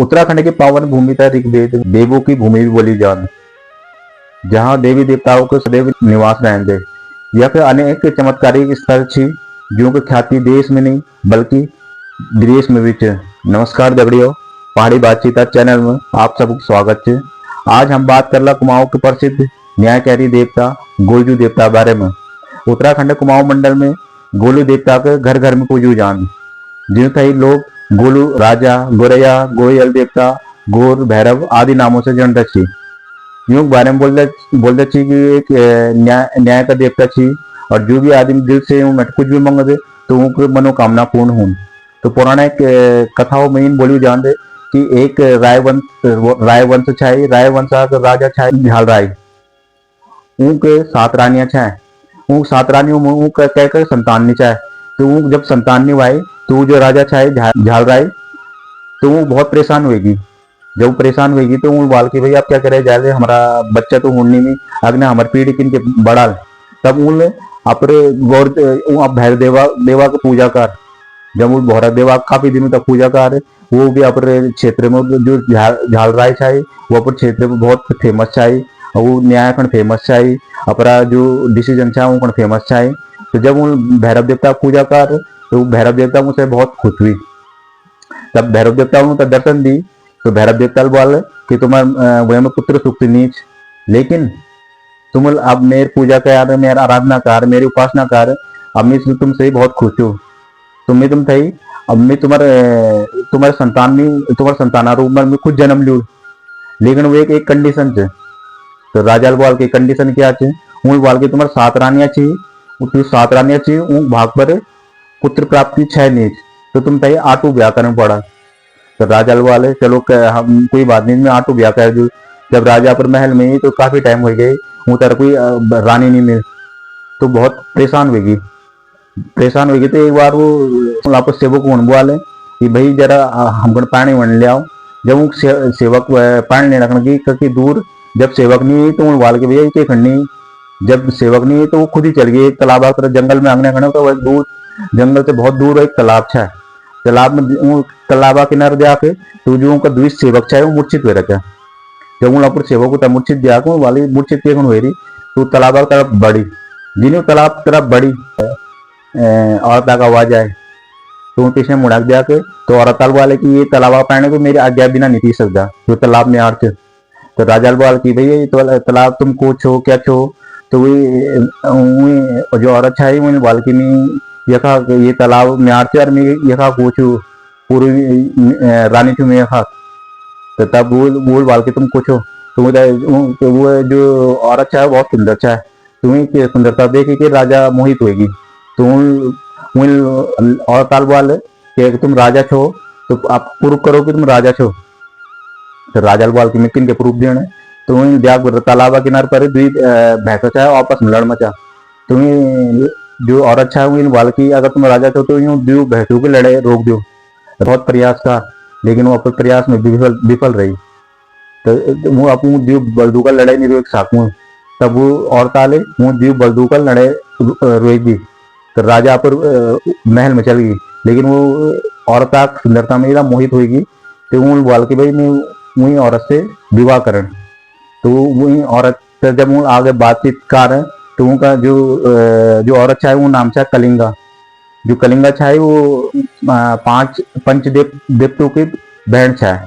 उत्तराखंड की पावन भूमि था ऋग्वेद देवों की भूमि भी बोली जाती, जहाँ देवी देवताओं के सदैव निवास रहते। यह फिर अनेक चमत्कारिक स्थल थी, जो कि ख्याति देश में नहीं बल्कि विदेश में भी थे। नमस्कार दगड़ियों, पहाड़ी बातचीत चैनल में आप सबको स्वागत है। आज हम बात कर ला कुमाऊं के प्रसिद्ध न्यायकारी देवता गोलजू देवता बारे में। उत्तराखंड कुमाऊं मंडल में गोलू देवता के घर घर में पूजू जान, जिन कई लोग गोलू राजा, गोरैया, गोयल देवता, गोर, भैरव आदि नामों से जानते छी। यूं बारे में बोलते छी कि एक न्याय का देवता छी, और जो भी आदमी दिल से कुछ भी मांगे तो उनकी मनोकामना पूर्ण हो। तो पौराणिक कथाओं में इन बोली जान दे कि एक रायवंश छाई, रायवंश का राजा छाई झाल राय, उनके 7 रानियां छाए। उन 7 रानियों में उनका कहकर संतान नहीं चाहे। तो वो जब संतान नहीं हुआ तो वो जो राजा छाए झाल राय, तो वो बहुत परेशान हुएगी। जब परेशान हुएगी तो वो बाल की भाई आप क्या करे जाए, हमारा बच्चा तो होने में अग्नि हमारे पीढ़ी किन के बढ़ाल। तब उन अपने गौर भैरव देवा की पूजा कर, जब वो भौरव देवा काफी दिनों तक पूजा कर, वो भी अपने क्षेत्र में जो झाल राय छाई वो अपने क्षेत्र में बहुत फेमस छाई, और वो न्याय खंड फेमस छाई, अपना जो डिसीजन छा वो फेमस छाई। तो जब उन भैरव देवता पूजा कर तो भैरव देवता मुझसे बहुत खुश हुई। तब भैरव देवता ने दर्शन दी तो भैरव देवता बोले कि तुम्हारे वह में पुत्र सुख नीच, लेकिन तुम अब मेरी पूजा कर, मेरी आराधना कर, मेरी उपासना कर, अब मैं तुमसे बहुत खुश हूँ। तुम थी अब मैं तुम्हारे संतान रूप में खुद जन्म लू, लेकिन वो एक कंडीशन है। तो राजा बोल के कंडीशन क्या है, उन बोल के तुम्हारे 7 रानियां चाहिए, 7 रानियां चाहिए, उन भाग पर पुत्र प्राप्ति 6 नीच, तो तुम तय 8 ब्याह करना पड़ा। तो राजा वाले चलो हम कोई बात नहीं, मैं 8 ब्याह कर दू। जब राजा पर महल में ही तो काफी टाइम हो गई, वो तरह कोई रानी नहीं मिल, तो बहुत परेशान होगी। तो एक बार वो आपको सेवक होने बोले कि भाई जरा हमको पानी बन ले आओ। जब वो सेवक पानी नहीं रखने की क्योंकि दूर, जब सेवक नहीं तो वाल के भैया के खंडी, जब सेवक नहीं तो वो खुद ही चल गई एक तालाब तरह जंगल में आंगने खड़े, तो वह दूर जंगल से बहुत दूर एक तालाब छा। तालाब में तालाबा किनारे जाके तो जो उनका द्विज सेवक छा वो मूर्छित हुए रखे। जब उन अपने सेवक को मूर्छित जाकर वाली मूर्छित के हुई रही, तो तालाबा तरफ बढ़ी, जिन्हें तालाब तरफ बढ़ी औरत का आवाज आए तो पीछे मुड़क जाके तो औरत वाले की ये तालाबा पाने को मेरी आज्ञा बिना नहीं पी सकता, जो तालाब में आड़ थे। तो राजा बोल की भैया ये तो तालाब तुम को छो क्या छो, तो वही जो औरत छाई वो बाल की नहीं यखा ये तालाब में आड़ते और मैं यखा पूछू पूरी रानी थी मैं यखा। तो तब बोल बाल के तुम पूछो, तो वो जो औरत छाए बहुत सुंदर छाए, तुम्हें सुंदरता देखी कि राजा मोहित होगी। तो औरत बोल कि तुम राजा छो तो आप प्रूव करो कि तुम राजा छो। तो राजा बोल की मैं किन के प्रूफ देने, तो वही जाग तालाबा किनारे पर भैंसा चाहे आपस में लड़ मचा। तुम्हें जो औरत छा हुई बाल की अगर तुम राजा छो तो यूं दो भैंसों के लड़े रोक दो। बहुत प्रयास का, लेकिन वो अपने प्रयास में विफल रही। तो वो अपू दीव बलदू का लड़ाई नहीं रोक साकू। तब वो औरत आले वो दीव बलदू का लड़ाई रोएगी। तो राजा पर महल में चल गई, लेकिन वो औरत सुंदरता में मोहित होगी। तो वो बोल के भाई मैं वही औरत से विवाह करें। तो वही औरत जब वो आगे बातचीत कर तो उनका जो औरत चाहे वो नाम चाहे कलिंगा। जो कलिंगा चाहे वो 5 पंचदेवताओं की बहन चाहे।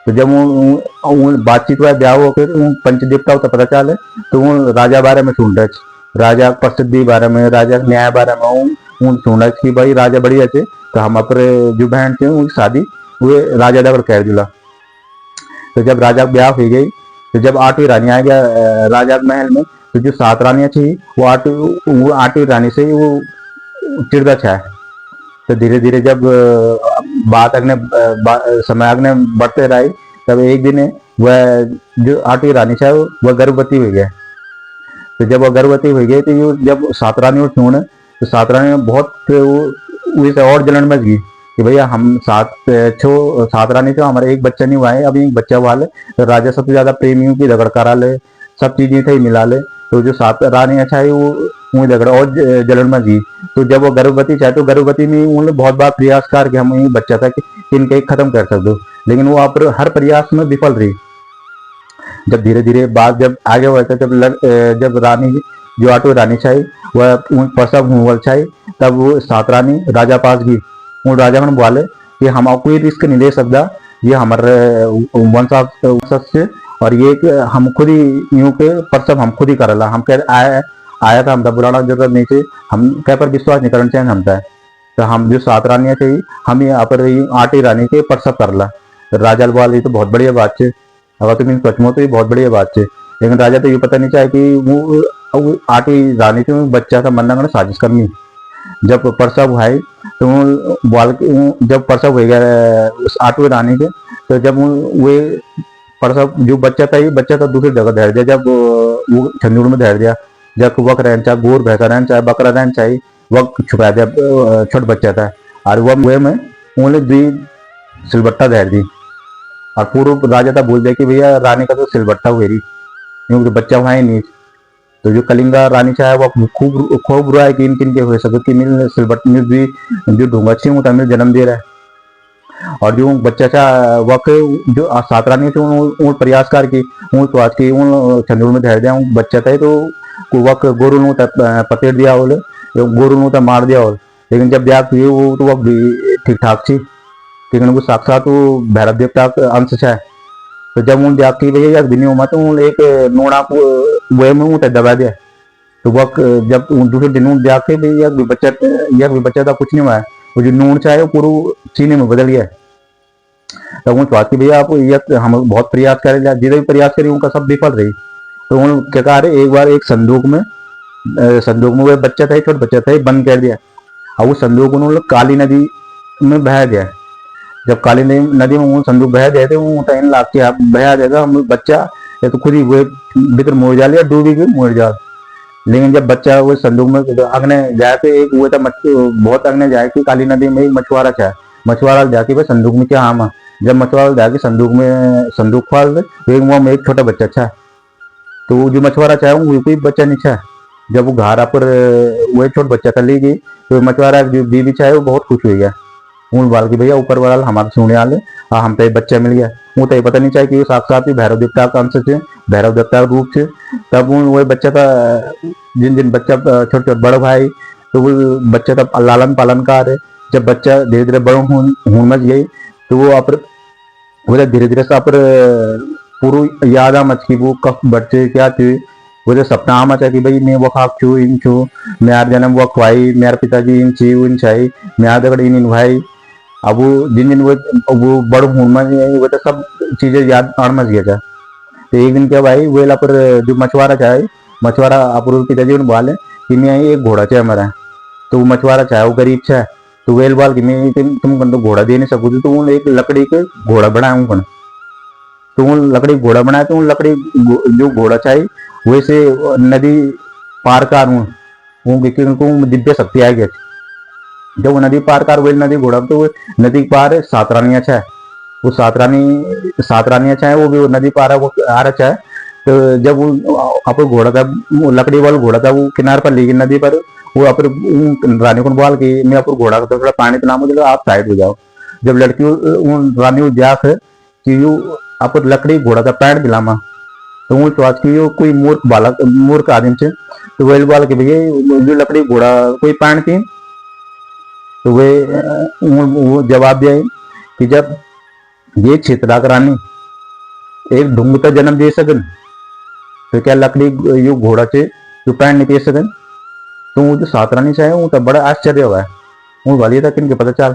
तो जब वो बातचीत हुआ ब्याह हो फिर पंच देवताओं का पता चले, तो वो राजा बारे में सुन रहे, राजा प्रसिद्धि बारे में, राजा न्याय बारे में सुन रहे कि भाई राजा बढ़िया थे, तो हम अपने जो बहन थे उनकी शादी वो राजा दगड़ कर दिला। तो जब राजा ब्याह हो गई, तो जब 8वीं रानी आ गया राजा महल में, तो जो 7 रानियां थी वो 8वीं रानी से वो चिड़दा छा। तो धीरे धीरे जब समय अग्ने बढ़ते रही, तब एक दिन वह जो 8वीं रानी छा वह गर्भवती हो गया। तो जब वह गर्भवती हो गई तो जब 7 रानी छूने, तो 7 रानी में बहुत उसे और जलन मच गई कि भैया हम 7 रानी थे, हमारा एक बच्चा नहीं हुआ है, अभी एक बच्चा हुआ ले। तो राजा सबसे ज्यादा प्रेमियों की झगड़ करा ले, सब चीजें थे मिला ले। तो जो 7 रानी अच्छा है वो झगड़ा और जलन में गई। तो जब वो गर्भवती चाहे तो गर्भवती में उन्होंने बहुत बार प्रयास कर कि हम ये बच्चा था कि इनके खत्म कर सकते। लेकिन वो हर प्रयास में विफल रही। जब धीरे धीरे बात जब आगे बढ़ता, जब रानी जो आटो रानी छाई वह प्रसव हुआ छाई, तब वो सात रानी राजा पास गई। वो राजा ने बोले कि हम कोई रिस्क नहीं ले सकता, ये हमारे वंश से, और ये हम खुद ही यूं के प्रसव हम खुद ही करला। हम कह आया था, हम तब बुलाना जरूरत नहीं थी, हम कह पर विश्वास नहीं करना चाहिए हमता है। तो हम जो सात रानियां चाहिए हम ये पर आठ ही रानी के प्रसव करला। राजा बोल ये तो बहुत बढ़िया बात है, अगर तुम सचमो तो ये बहुत बढ़िया बात है। लेकिन राजा तो ये पता नहीं चाहे कि वो आठ ही रानी थी, बच्चा का मरना करना साजिश करनी। जब प्रसव हुआ तो जब प्रसव हो गया उस आठवीं रानी के, तो जब वे प्रसव जो बच्चा था, ये बच्चा था दूसरी जगह धैर दिया। जब वो छंदूर में धैर दिया, जब वक रहना चाहे, गोर भैंसा रहना चाहे, बकरा रहना चाहिए, वह छुपा दिया, छोटा बच्चा था। और वह वे में उन्होंने दी सिलबट्टा धैर दी, और पूर्व राजा था बोल दिया कि भैया रानी का तो सिलबट्टा हुई रही, क्योंकि बच्चा हुआ ही नहीं। तो जो कलिंगा रानी चाहे वह खूब खूब बुरा है कि इनकिन के हुए सके कि मिल सिलबट मिल भी जो ढूंगा अच्छी हूँ तमिल जन्म दे रहा है। और जो बच्चा था वह जो सात रानी थे उन प्रयास कर की तो आज की उन चंदूर में धैर दिया बच्चा था, तो वह गोरू नु पतेड़ दिया बोले, गोरू नु मार दिया बोले। लेकिन जब ब्याह हुई वो तो वह ठीक ठाक थी, लेकिन वो साक्षात वो भैरव देवता का अंश है। तो जब उन ब्याह की भैया बिनी उमा तो एक नोड़ा वे में ऊँट दबा दिया। तो वह जब दूसरे दिन ब्याह के भैया बच्चा था कुछ नहीं हुआ है, वो जो नून चाहे वो पूरा चीनी में बदल गया। तो उन बात की भैया आप हम बहुत प्रयास करें, जिधर भी प्रयास करें उनका सब विफल रही। तो उन क्या कहा रहे, एक बार एक संदूक में वह बच्चा था, छोटा बच्चा था, बंद कर दिया। और वो संदूक उन्होंने काली नदी में बहा दिया। जब काली नदी में वो संदूक बहा दिए थे, वो टाइम लाग के आप बहा देगा हम बच्चा, या तो खुद ही वो भीतर मोड़ जाल या डूबी भी मोड़ जाल। लेकिन जब बच्चा वो संदूक में अग्ने जाए तो एक वो था बहुत अग्ने जाए कि काली नदी में एक मछुआरा चाहे, मछुआरा जाके भाई संदूक में क्या आमा। जब मछुआरा जाके संदूक खोल में एक छोटा बच्चा था। तो जो मछुआरा चाहे वो कोई बच्चा नहीं था। जब वो घर पर वो छोटा बच्चा था ले गई, तो मछुआरा जो बीवी चाहे वो बहुत खुश हो गया। उन बाल की भैया ऊपर वाला हमारे सुनने वाले हम तो बच्चा मिल गया। वो तो पता नहीं चाहे कि साक्षात ही भैरव देवता का अंश थे, भैरव देवता का रूप थे। तब वो बच्चा था, जिन बच्चा छोटे छोटे बड़े भाई, तो वो बच्चा था लालन पालन कर। जब बच्चा धीरे धीरे बड़ो हूं मच गई, तो वो धीरे धीरे सा पर पूरी याद आ मच की वो कब बच्चे क्या थे। वो जो सपना आ मचा कि भाई मैं वो खाक छू इन छू, मेरा जन्म वो खुआई, मेरे पिताजी इन छी इन छाई, मेरा दगड़ इन भाई। अब वो जिन दिन वो बड़ो हूं मच गई, वो तो सब चीजें याद आड़ मच गया था। तो एक दिन क्या भाई वेला पर जो मछुआरा चाहे, मछुआरा अपूर्व पिताजी ने बोले कि मैं एक घोड़ा चाहे हमारा। तो वो मछुआरा चाहे वो गरीब चाहे, तो वेल बाल कि मैं तुम तो घोड़ा दे नहीं सकूँ, तो उन एक लकड़ी के घोड़ा बनाया। तो उन लकड़ी घोड़ा बनाया, तो उन लकड़ी जो घोड़ा चाहिए वैसे नदी पार कर उनको दिव्य शक्ति आ गया। जब वो नदी पार कर वेल नदी घोड़ा, तो नदी पार सात रानियां चाहे, वो सात रानियां चाहे वो भी वो नदी पार वो आ रहा चाहे। तो जब वो आप घोड़ा था, लकड़ी वाला घोड़ा था, वो किनारे पर लेकिन नदी पर वो आप रानी को बोल कि मैं आप घोड़ा का थोड़ा पानी पिला मुझे, आप साइड हो जाओ। जब लड़की रानी जाक कि आप लकड़ी घोड़ा का पैंट दिलामा, तो वो आज की कोई मूर्ख आदमी थे। तो वही बोल कि भैया जो लकड़ी घोड़ा कोई पैंट थी। तो वो जवाब दिया कि जब ये क्षेत्राक रानी एक ढूंढता जन्म दे सकन, तो क्या लकड़ी यो घोड़ा से जो पैंट नहीं दे सकन। तो वो जो सात रानी चाहे वो तो बड़ा आश्चर्य हुआ है। वो वाली था किन के पता चल,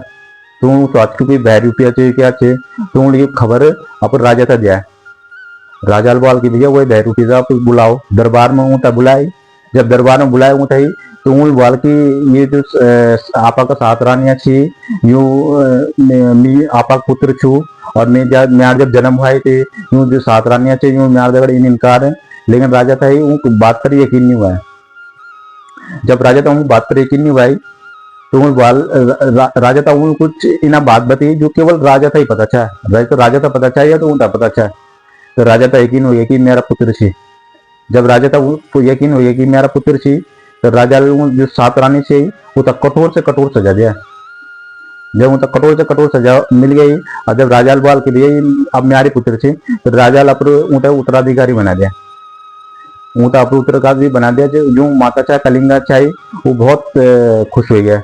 तो आज की कोई बहरी रुपया चाहिए क्या चाहिए। तो ये खबर आप राजा था दिया, राजा बोल की भैया वही बहरी रुपया आप बुलाओ दरबार में। ऊँटा बुलाई, जब दरबार में बुलाए ऊँटा ही, तो उन बोल की ये जो आपा का सात रानियां थी, यूं मैं आपा पुत्र छू, और मैं जब जन्म हुआ थे यूं जो सात रानियां थे यूं म्यार दगड़ इन इनकार है। लेकिन राजा था ही उन बात पर यकीन नहीं हुआ है। जब राजा था उन बात पर यकीन नहीं हुआ है, तो राजा था उन कुछ इन बात बताई जो केवल राजा था ही पता था। राजा था पता चाहिए तो उनका पता था। तो राजा था यकीन हो गया कि मेरा पुत्र छी। जब राजा था यकीन हो गया कि मेरा पुत्र छी, तो राजा जो सात रानी से वो तो कठोर से कठोर सजा दिया। जब उनका कठोर से कठोर सजा मिल गई और जब राजाल बाल के लिए अब न्यारी पुत्र छे तो राजाल अपर ऊँटा उत्तराधिकारी बना दिया, ऊँटा अपर उत्तराधिकारी बना दिया। जो माता चाहे कलिंगा चाहे वो बहुत खुश हो गया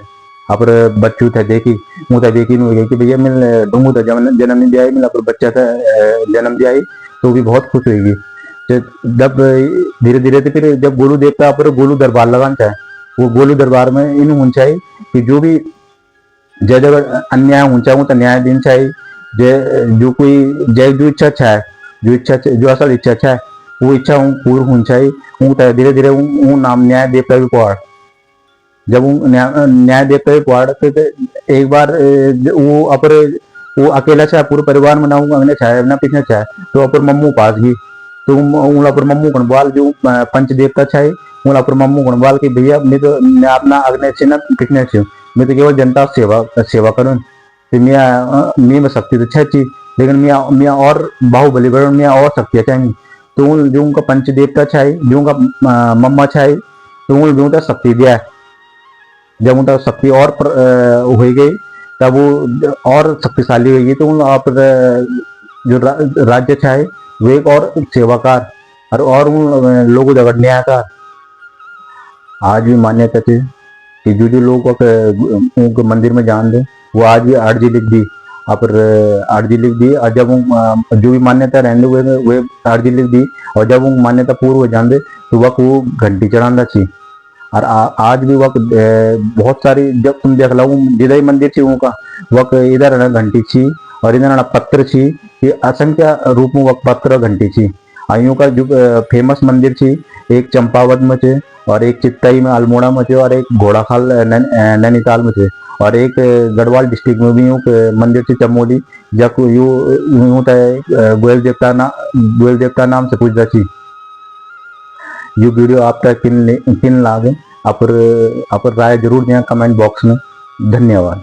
अपर बच्चू था देखी, હું तो देखी नहीं कि भैया मिल डूंगू तो जन्म नहीं दिया मिल अपर बच्चा था जन्म दिया तो भी बहुत खुश होगी। जब धीरे धीरे तो फिर जब गोलू देवता पर गोलू दरबार लगाना चाहे, वो गोलू दरबार में इन होना चाहिए कि जो भी जय जगह अन्याय होना चाहिए तो न्याय दिन चाहिए, जो कोई जय जो इच्छा है जो इच्छा जो असल इच्छा है वो इच्छा पूर्ण होनी चाहिए। वो धीरे धीरे वो नाम न्याय देवता भी पहाड़, जब वो न्याय देवता भी पहाड़ तो एक बार वो अपर वो अकेला चाहे पूरे परिवार में ना अगने चाहे ना पीछे चाहे तो अपर मम्मू पास गई तो अपर मम्मू गणबाल जो पंच देवता चाहे अपर मम्मू गणबाल की भैया मैं अपना अग्नि से ना पिछने से मैं तो केवल जनता सेवा करूँ तो मैं में शक्ति तो अच्छी लेकिन मैं और बाहुबली बन मैं और शक्ति चाहिए तो जो उनका पंच देवता चाहिए जो उनका मम्मा चाहिए तो उनका शक्ति दिया है। जब उनका शक्ति और हो गई तब वो और शक्तिशाली होगी तो उन आप जो राज्य चाहे वो एक और सेवाकार और उन लोगों जगह न्यायकार। आज भी मान्यता थी कि जो लोग उनके मंदिर में जान दे वो आज भी अर्जी लिख दी पर अर्जी लिख दी और जब जो भी मान्यता रहने हुए वे अर्जी लिख दी और जब वो मान्यता पूर्व हो जान दे तो वह वो घंटी चढ़ाना चाहिए। और आज भी वह बहुत सारी जब तुम देख लो जिधर मंदिर थी उनका वह इधर घंटी छी और इधर पत्थर छी ये असंख्य रूप में वह पत्थर और घंटी छी। आइयों का जो फेमस मंदिर थी एक चंपावत में थे और एक चित्तई में अल्मोड़ा में थे और एक घोड़ाखाल नैनीताल में थे और एक गढ़वाल डिस्ट्रिक्ट में भी मंदिर थी चमोली जब यूं गोयल देवता नाम से पूछता थी। ये वीडियो आप तक किन लागे अपर राय जरूर दें कमेंट बॉक्स में। धन्यवाद।